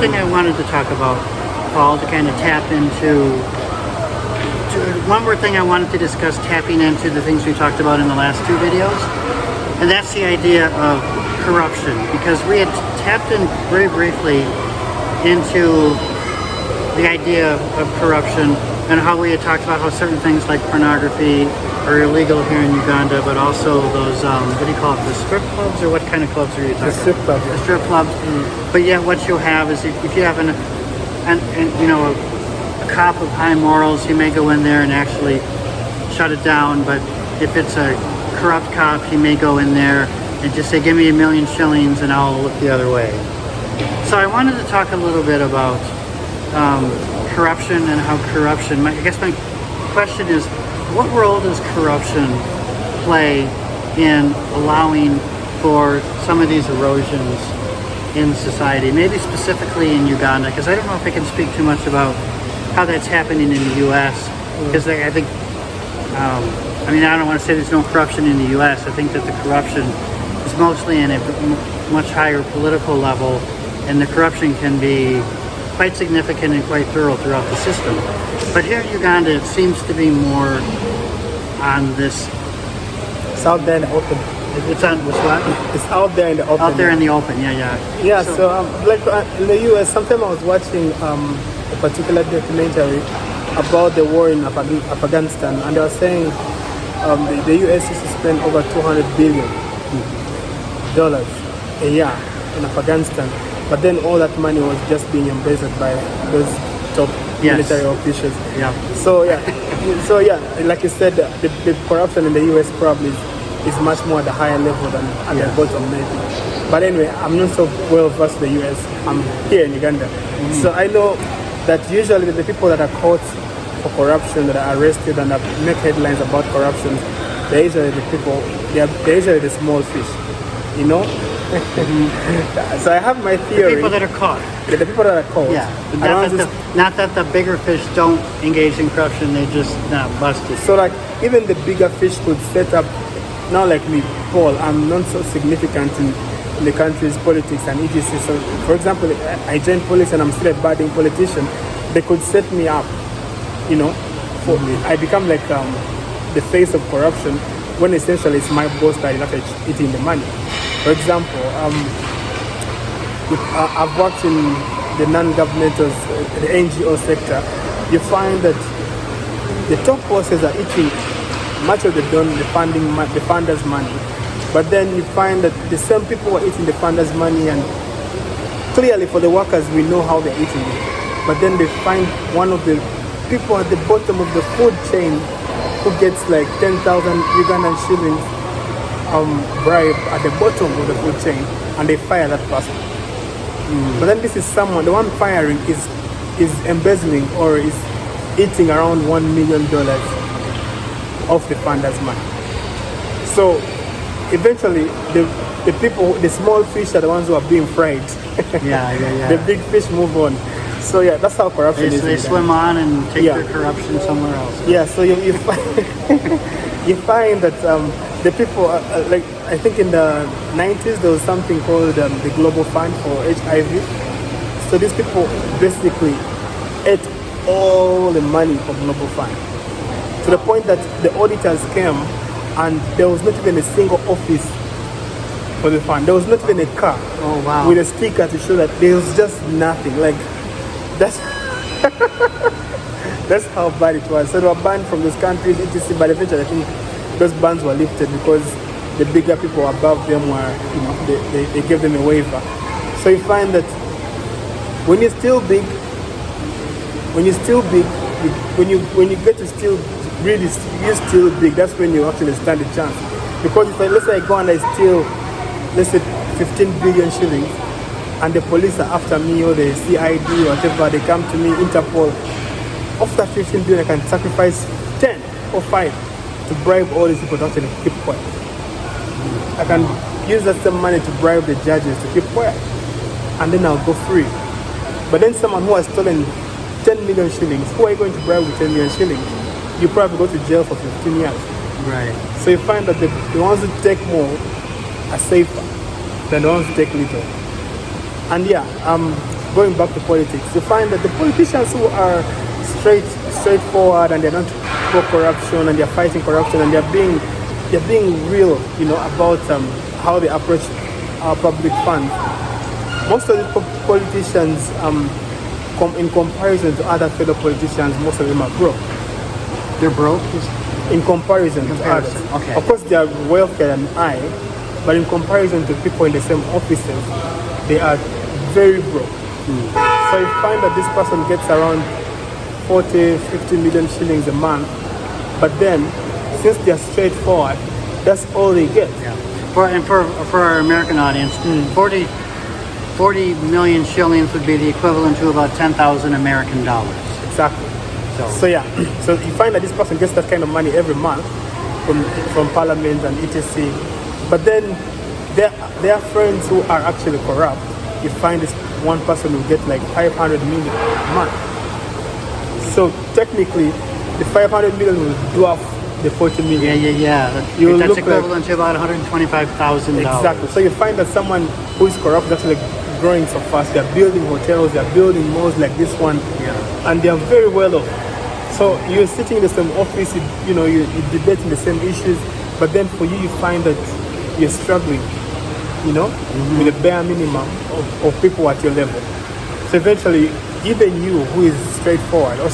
thing I wanted to talk about, Paul, to kind of tap into, one more thing I wanted to discuss, tapping into the things we talked about in the last two videos, and that's the idea of corruption, because we had tapped in very briefly into the idea of corruption and how we had talked about how certain things like pornography are illegal here in Uganda, but also those, what do you call it, the strip clubs, or what kind of clubs are you talking about? The strip clubs. The strip clubs. But yet what you'll have is if you have a cop of high morals, he may go in there and actually shut it down, but if it's a corrupt cop, he may go in there and just say, give me $1 million shillings and I'll look the other way. So I wanted to talk a little bit about corruption and how corruption, I guess my question is, what role does corruption play in allowing for some of these erosions in society, maybe specifically in Uganda, because I don't know if I can speak too much about how that's happening in the U.S., because I think, I don't want to say there's no corruption in the U.S., I think that the corruption is mostly in a much higher political level, and the corruption can be quite significant and quite thorough throughout the system. But here in Uganda, it seems to be more on this. It's out there in the open. It's on what? It's out there in the open. Out there in the open, yeah. Yeah. So in the U.S., sometime I was watching a particular documentary about the war in Afghanistan, and they were saying the U.S. used to spend over $200 billion a year in Afghanistan. But then all that money was just being embezzled by those top military officials. Yeah. So like you said, the corruption in the U.S. probably is much more at the higher level than at the bottom maybe. But anyway, I'm not so well versed in the U.S. I'm here in Uganda. So I know that usually the people that are caught for corruption, that are arrested and that make headlines about corruption, they're usually they're usually the small fish, you know? So I have my theory. The people that are caught. The people that are caught. Yeah. Not that the bigger fish don't engage in corruption, they just not busted. So like even the bigger fish could set up, not like me, Paul, I'm not so significant in the country's politics and etc. So for example, I joined police and I'm still a budding politician, they could set me up, you know, I become like the face of corruption when essentially it's my boss that is actually eating the money. For example, I've worked in the non-governmental, the NGO sector. You find that the top bosses are eating much of the funders' money, but then you find that the same people are eating the funders' money, and clearly for the workers we know how they're eating it. But then they find one of the people at the bottom of the food chain who gets like 10,000 Ugandan shillings bribe at the bottom of the food chain, and they fire that person. But then this is someone, the one firing is embezzling or is eating around $1 million of the funders' money. So eventually the people, the small fish are the ones who are being fried. Yeah. The big fish move on. So yeah, that's how corruption is. They swim on and take their corruption somewhere else. Yeah, so you find that the people, like I think in the 90s there was something called the Global Fund for HIV. So these people basically ate all the money from Global Fund, to the point that the auditors came and there was not even a single office for the fund. There was not even a car with a sticker to show that there was just nothing. Like that's that's how bad it was. So they were banned from those countries, etc. But eventually I think those bans were lifted because the bigger people above them were, you know, they gave them a waiver. So you find that when you're still big, when you get to still really, you're still big, that's when you actually stand a chance. Because if let's say Uganda is still, let's say 15 billion shillings, and the police are after me, or the CID or whatever, they come to me, Interpol, of that 15 billion I can sacrifice 10 or 5 to bribe all these people to actually keep quiet. I can use that same money to bribe the judges to keep quiet, and then I'll go free. But then someone who has stolen 10 million shillings, who are you going to bribe with 10 million shillings? You probably go to jail for 15 years. Right. So you find that the ones who take more are safer than the ones who take little. And yeah, going back to politics, you find that the politicians who are straightforward and they're not pro corruption and they're fighting corruption and they're being real, about how they approach our public funds. Most of the politicians, in comparison to other fellow politicians, most of them are broke. They're broke? In comparison to others. Okay. Of course, they are wealthier than I, but in comparison to people in the same offices, they are very broke. So you find that this person gets around 40, 50 million shillings a month, but then, since they are straightforward, that's all they get. Yeah. For our American audience, 40 million shillings would be the equivalent to about 10,000 American dollars. Exactly. So yeah, so you find that this person gets that kind of money every month from Parliament and etc. But then there are friends who are actually corrupt. You find this one person will get like 500 million a month. So technically, the 500 million will dwarf the 40 million. Yeah. That's equivalent to about $125,000. Exactly. So you find that someone who is corrupt is actually growing so fast. They're building hotels, they're building malls like this one, and they're very well off. So you're sitting in the same office, you're debating the same issues, but then for you find that you're struggling, with the bare minimum of people at your level. So eventually, even you who is straightforward or a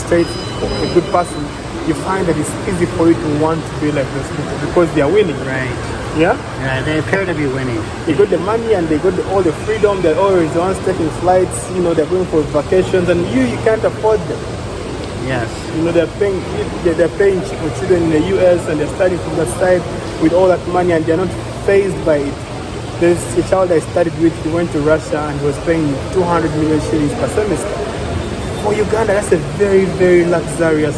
good person, you find that it's easy for you to want to be like those people because they are winning. Right. Yeah? Yeah, they appear to be winning. They got the money and they got all the freedom. They're always the ones taking flights. They're going for vacations, and you can't afford them. Yes. They're paying for children in the US and they're studying from that side with all that money, and they're not fazed by it. There's a child I studied with. He went to Russia and he was paying 200 million shillings per semester. For Uganda, that's a very, very luxurious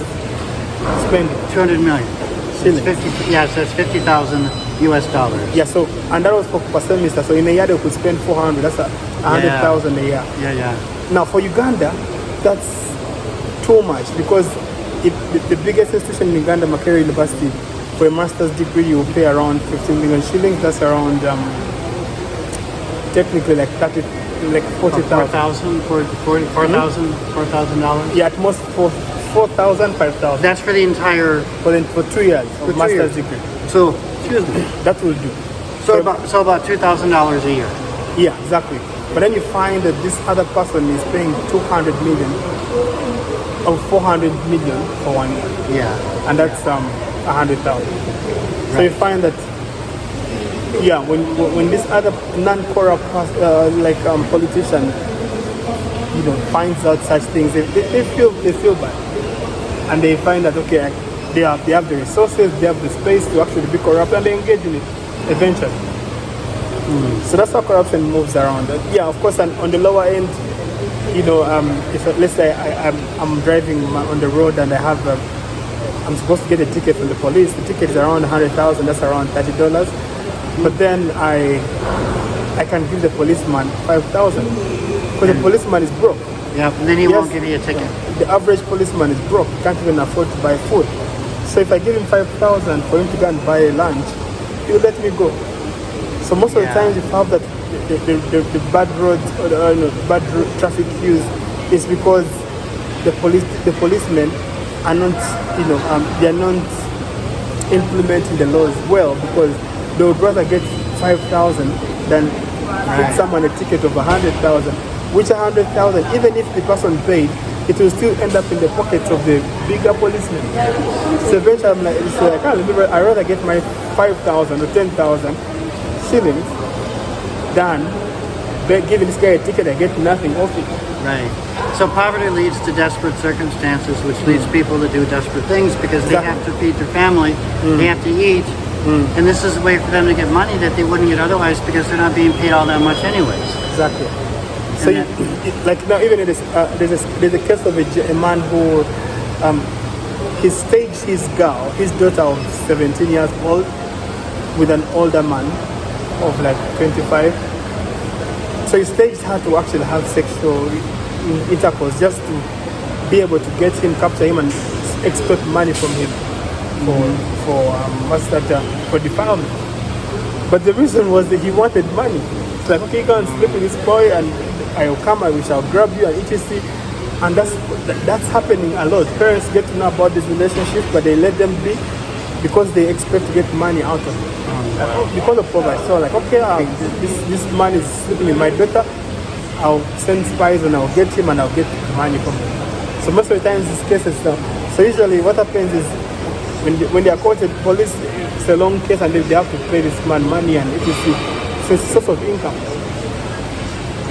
spending. 200 million. Shillings. So it's 50,000 US dollars. Yeah, so, and that was for per semester. So in a year they could spend 400. That's 100,000 a year. Yeah. Now for Uganda, that's too much because the biggest institution in Uganda, Makerere University, for a master's degree, you will pay around 15 million shillings. That's around technically like 40,000. $4,000? Yeah, at most 4,000, 5,000. That's for the entire... For 2 years of master's degree. So, excuse me. That will do. So about $2,000 a year. Yeah, exactly. But then you find that this other person is paying 200 million or 400 million for 1 year. Yeah. And that's 100,000. Right. So you find that, when this other non-corrupt politician, finds out such things, they feel bad, and they find that they have the resources, they have the space to actually be corrupt, and they engage in it eventually. So that's how corruption moves around. Of course, and on the lower end, if let's say I'm driving on the road and I'm supposed to get a ticket from the police. The ticket is around 100,000. That's around $30. But then I can give the policeman 5,000 because the policeman is broke. Yeah, and then he won't give you a ticket. The average policeman is broke. Can't even afford to buy food. So if I give him 5,000 for him to go and buy lunch, he'll let me go. So most of the times, if you have that the bad roads or bad traffic use, is because the policemen are not, they are not implementing the laws well, because they would rather get 5,000 than give someone a ticket of 100,000. Which 100,000, even if the person paid, it will still end up in the pockets of the bigger policemen. So eventually, I'm like, I can't remember. I rather get my 5,000 or 10,000 shillings than giving this guy a ticket and get nothing off it. Right. So poverty leads to desperate circumstances, which leads people to do desperate things because they have to feed their family, they have to eat, and this is a way for them to get money that they wouldn't get otherwise because they're not being paid all that much anyways. Exactly. So like now, even there's a case of a man who he staged his daughter of 17 years old with an older man of like 25. So he staged her to actually have sexual intercourse just to be able to get him, capture him, and extort money from him for defilement. But the reason was that he wanted money. It's like, okay, go and sleep with this boy, and I will come, we shall grab you and etc. And that's happening a lot. Parents get to know about this relationship, but they let them be because they expect to get money out of it. Because of poverty. So like, okay, this man is sleeping with my daughter, I'll send spies and I'll get him and I'll get money from him. So most of the times these cases, so usually what happens is when they are caught, the police, it's a long case and they have to pay this man money and etc. So it's a source of income.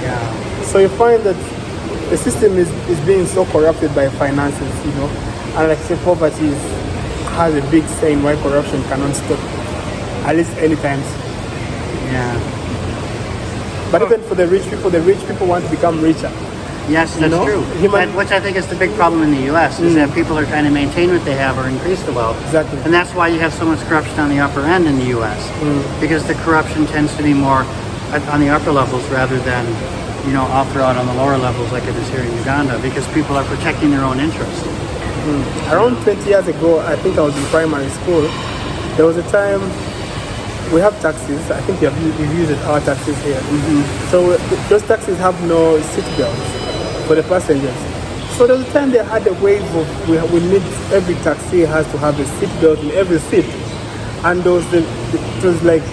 Yeah. So you find that the system is being so corrupted by finances, you know, and like I say, poverty has a big say in why corruption cannot stop, at least anytime soon. Yeah. But even for the rich people want to become richer. Yes, that's true. Which I think is the big problem in the U.S. is that people are trying to maintain what they have or increase the wealth. Exactly. And that's why you have so much corruption on the upper end in the U.S. Because the corruption tends to be more on the upper levels rather than, you know, all throughout on the lower levels like it is here in Uganda, because people are protecting their own interests. Around 20 years ago, I think I was in primary school, there was a time we have taxis. I think we've used our taxis here. So those taxis have no seat belts for the passengers. So there was a time they had a wave of we need, every taxi has to have a seat belt in every seat, and it was like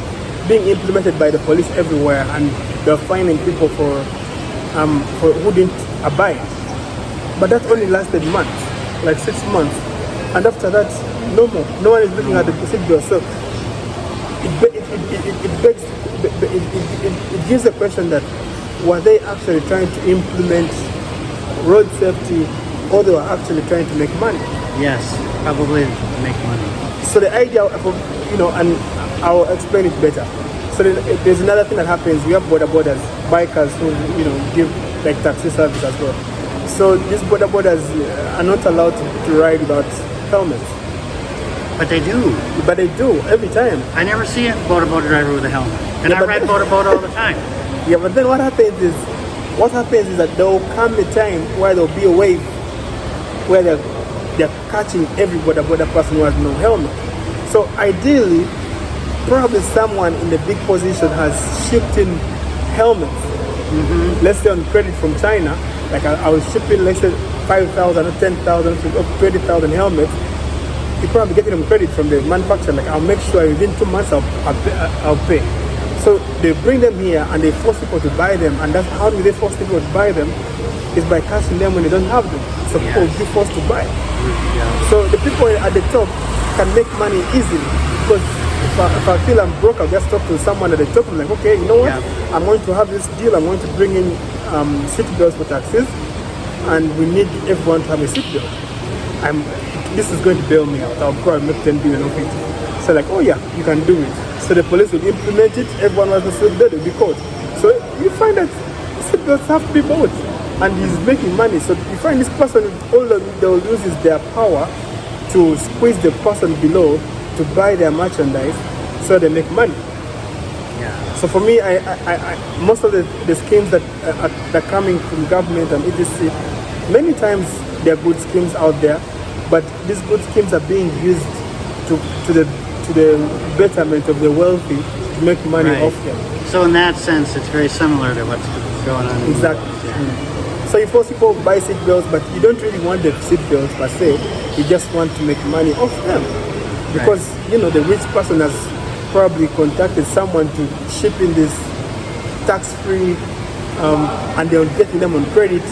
being implemented by the police everywhere, and they're finding people for who didn't abide. But that only lasted months, like 6 months, and after that, no more. No one is looking at the seat belt. So it gives the question that were they actually trying to implement road safety, or they were actually trying to make money? Yes, probably make money. So the idea of, you know, and I'll explain it better. So there's another thing that happens. We have borders, bikers who, you know, give like taxi service as well. So these borders are not allowed to ride without helmets. But they do. But they do every time. I never see a boda driver with a helmet, and I ride boda all the time. Yeah, but then what happens is that there will come a time where there will be a wave where they're catching every boda person who has no helmet. So ideally, probably someone in the big position has shipped in helmets. Let's say on credit from China, like I was shipping, let's say 5,000 or 10,000 or 20,000 helmets. You probably getting them credit from the manufacturer. Like, I'll make sure within 2 months I'll pay. So they bring them here and they force people to buy them. And that's how do they force people to buy them? Is by catching them when they don't have them. So people will be forced to buy. So the people at the top can make money easily, because if I feel I'm broke, I'll just talk to someone at the top. I'm like, okay, you know what? I'm going to have this deal. I'm going to bring in seat belts for taxis, and we need everyone to have a seat belt. This is going to bail me out. I'll probably make 10 billion of it. So like, oh yeah, you can do it. So the police will implement it. Everyone has a seat belt, will be caught. So you find that seat belts have to be bought, and he's making money. So you find this person, all they'll use is their power to squeeze the person below to buy their merchandise, so they make money. So for me, I most of the schemes that are coming from government and etc. Many times there are good schemes out there, but these good schemes are being used to the betterment of the wealthy to make money off them. So in that sense, it's very similar to what's going on. Exactly. So you force people to buy seat belts, but you don't really want the seat belts per se. You just want to make money off them, because you know the rich person has probably contacted someone to ship in this tax-free, and they're getting them on credit,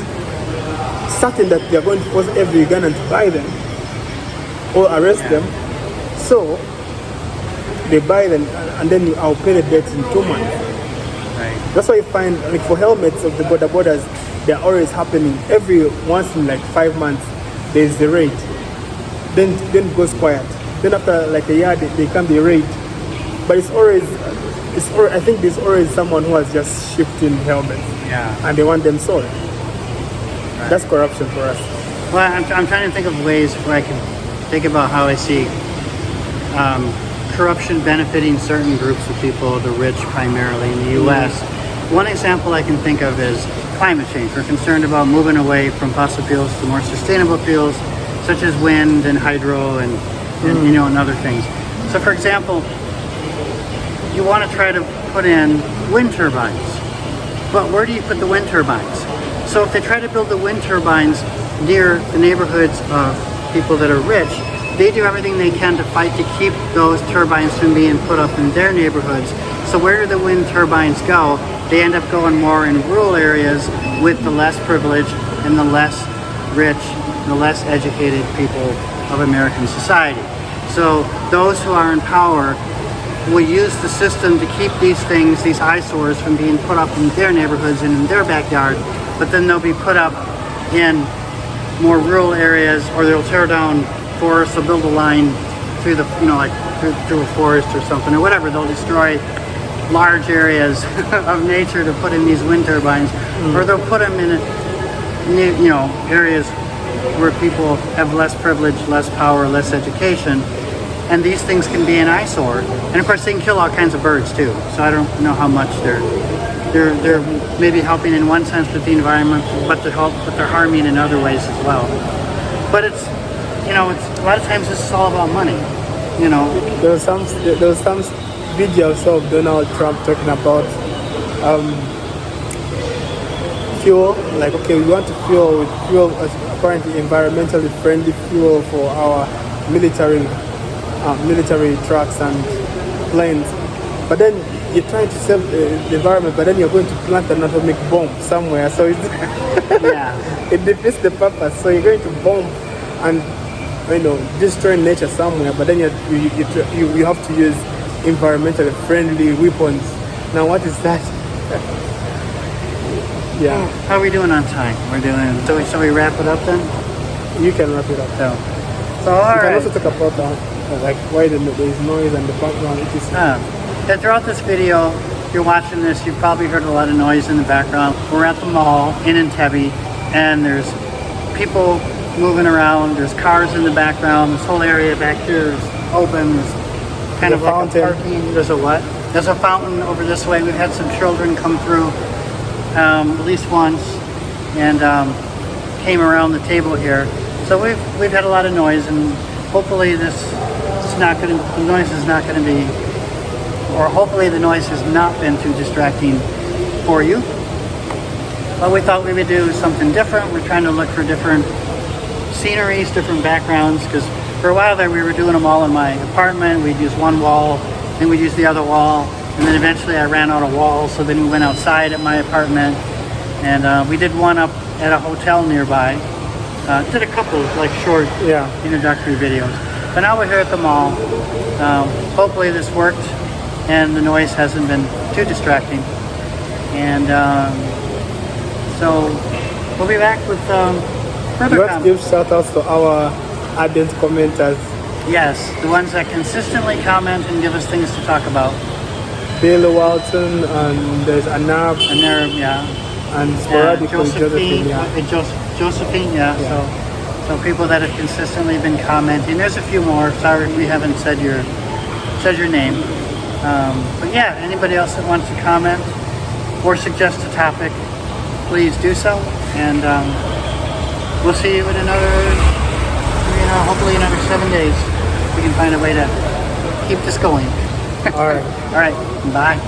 certain that they're going to force every Ugandan to buy them or arrest them. So they buy them, and then I'll pay the debt in 2 months. That's why you find, like, for helmets of the borders, they're always happening. Every once in like 5 months, there's the raid. Then it goes quiet. Then after like a year, they come the raid. But I think there's always someone who has just shipped in helmets. And they want them sold. That's corruption for us. Well, I'm trying to think of ways where I can think about how I see corruption benefiting certain groups of people, the rich primarily in the U.S. One example I can think of is climate change. We're concerned about moving away from fossil fuels to more sustainable fuels, such as wind and hydro and other things. So, for example, you want to try to put in wind turbines. But where do you put the wind turbines? So if they try to build the wind turbines near the neighborhoods of people that are rich, they do everything they can to fight to keep those turbines from being put up in their neighborhoods. So where do the wind turbines go? They end up going more in rural areas with the less privileged and the less rich, the less educated people of American society. So those who are in power will use the system to keep these things, these eyesores, from being put up in their neighborhoods and in their backyard, but then they'll be put up in more rural areas, or they'll tear down forests or build a line through the, like through a forest or something, or whatever. They'll destroy large areas of nature to put in these wind turbines, or they'll put them in, areas where people have less privilege, less power, less education, and these things can be an eyesore. And of course, they can kill all kinds of birds too. So I don't know how much they're maybe helping in one sense with the environment, but they're harming in other ways as well. But it's a lot of times this is all about money. There was some video of Donald Trump talking about fuel. Like, okay, we want to fuel with fuel, apparently environmentally friendly fuel for our military trucks and planes. But then you're trying to save the environment, but then you're going to plant an atomic bomb somewhere. So it's it defeats the purpose. So you're going to bomb and destroy nature somewhere, but then you have to use environmentally friendly weapons. Now what is that? Yeah. How are we doing on time? We're doing. So we wrap it up then? You can wrap it up. So all you right. can also talk about like why there is noise and the background. And throughout this video, if you're watching this, you've probably heard a lot of noise in the background. We're at the mall in Entebbe, and there's people moving around. There's cars in the background. This whole area back here is open. There's kind of like a parking. There's a what? There's a fountain over this way. We've had some children come through at least once and came around the table here. So we've had a lot of noise, and hopefully the noise is not going to be, or hopefully the noise has not been too distracting for you. But we thought we would do something different. We're trying to look for different sceneries, different backgrounds, because for a while there we were doing them all in my apartment. We'd use one wall, then we'd use the other wall, and then eventually I ran out of walls, so then we went outside at my apartment, and we did one up at a hotel nearby. Did a couple like short introductory videos. But now we're here at the mall. Hopefully this worked and the noise hasn't been too distracting. And so we'll be back with further comments. Let's give shout outs to our ardent commenters. Yes, the ones that consistently comment and give us things to talk about. Bill Walton, and there's Anab. And sporadically Josephine, So people that have consistently been commenting. There's a few more. Sorry if we haven't said your name. But yeah, anybody else that wants to comment or suggest a topic, please do so. And we'll see you in hopefully another 7 days. We can find a way to keep this going. All right. All right. Bye.